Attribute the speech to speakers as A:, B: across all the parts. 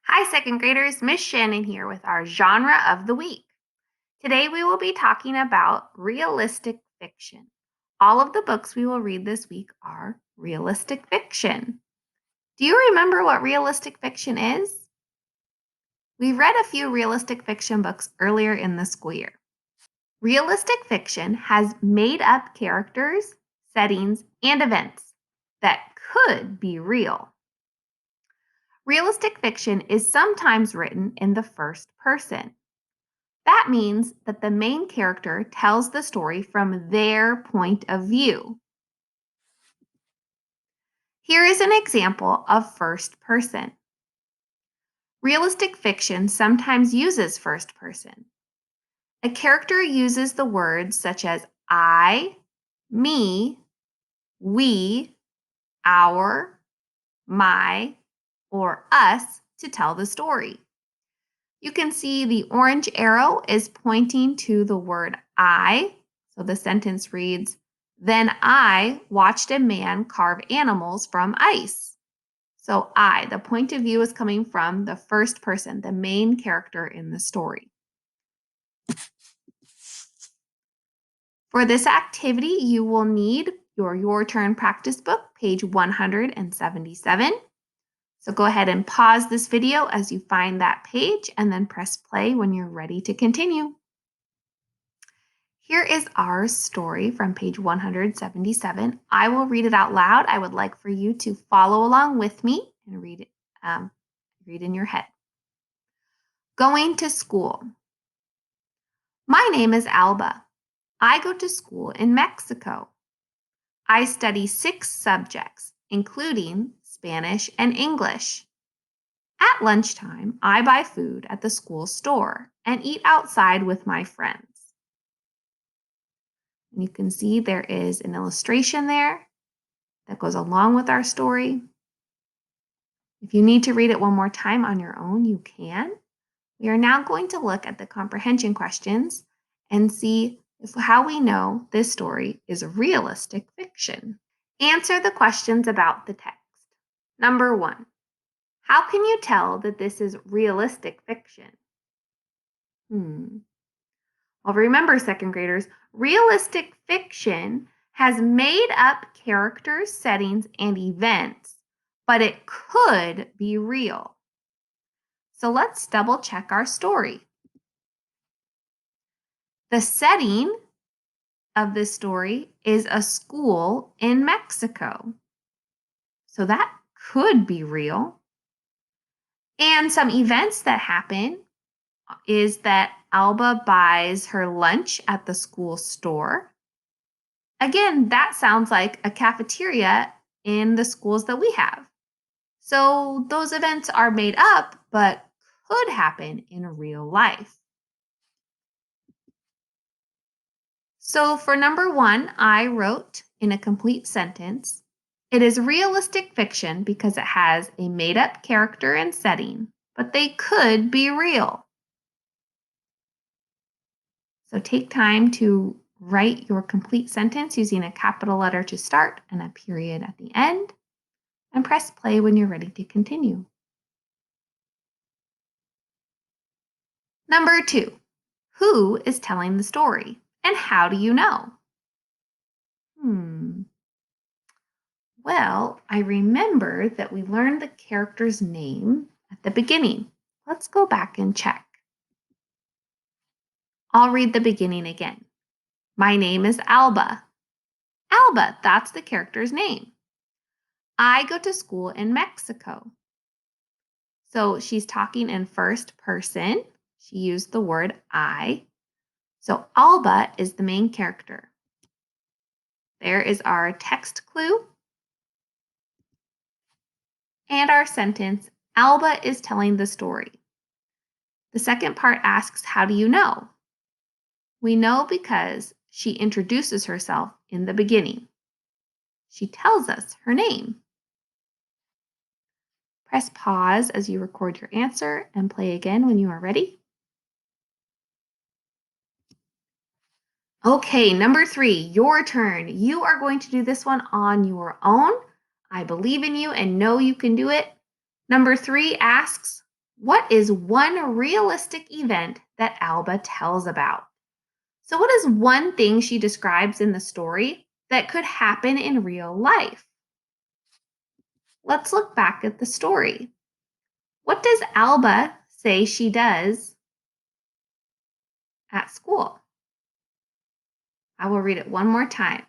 A: Hi, second graders. Miss Shannon here with our genre of the week. Today we will be talking about realistic fiction. All of the books we will read this week are realistic fiction. Do you remember what realistic fiction is? We read a few realistic fiction books earlier in the school year. Realistic fiction has made up characters, settings, and events that could be real. Realistic fiction is sometimes written in the first person. That means that the main character tells the story from their point of view. Here is an example of first person. Realistic fiction sometimes uses first person. A character uses the words such as I, me, we, our, my, or us to tell the story. You can see the orange arrow is pointing to the word I. So the sentence reads, "Then I watched a man carve animals from ice." So I, the point of view is coming from the first person, the main character in the story. For this activity, you will need your turn practice book, page 177. So go ahead and pause this video as you find that page and then press play when you're ready to continue. Here is our story from page 177. I will read it out loud. I would like for you to follow along with me and read in your head. Going to school. My name is Alba. I go to school in Mexico. I study 6 subjects, including Spanish and English. At lunchtime, I buy food at the school store and eat outside with my friends. And you can see there is an illustration there that goes along with our story. If you need to read it one more time on your own, you can. We are now going to look at the comprehension questions and see how we know this story is realistic fiction. Answer the questions about the text. Number 1, how can you tell that this is realistic fiction? Well, remember, second graders, realistic fiction has made up characters, settings, and events, but it could be real. So let's double check our story. The setting of this story is a school in Mexico. So that could be real. And some events that happen is that Alba buys her lunch at the school store. Again, that sounds like a cafeteria in the schools that we have. So those events are made up, but could happen in real life. So for number 1, I wrote in a complete sentence, it is realistic fiction because it has a made up character and setting, but they could be real. So take time to write your complete sentence using a capital letter to start and a period at the end, and press play when you're ready to continue. Number 2, who is telling the story and how do you know? Well, I remember that we learned the character's name at the beginning. Let's go back and check. I'll read the beginning again. My name is Alba. Alba, that's the character's name. I go to school in Mexico. So she's talking in first person. She used the word I. So Alba is the main character. There is our text clue. And our sentence, Alba is telling the story. The second part asks, how do you know? We know because she introduces herself in the beginning. She tells us her name. Press pause as you record your answer and play again when you are ready. Okay, number 3, your turn. You are going to do this one on your own. I believe in you and know you can do it. Number 3 asks, What is one realistic event that Alba tells about? So, what is one thing she describes in the story that could happen in real life? Let's look back at the story. What does Alba say she does at school? I will read it one more time.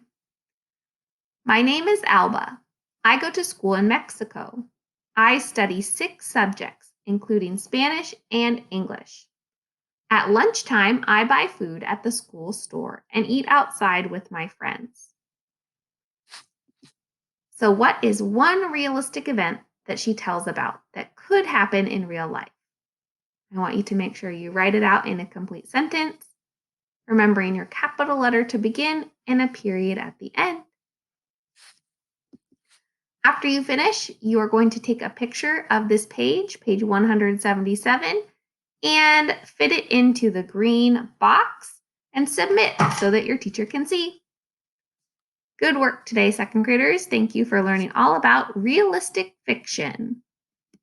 A: My name is Alba. I go to school in Mexico. I study 6 subjects, including Spanish and English. At lunchtime, I buy food at the school store and eat outside with my friends. So, what is one realistic event that she tells about that could happen in real life? I want you to make sure you write it out in a complete sentence, remembering your capital letter to begin and a period at the end. After you finish, you are going to take a picture of this page, page 177, and fit it into the green box and submit so that your teacher can see. Good work today, second graders. Thank you for learning all about realistic fiction.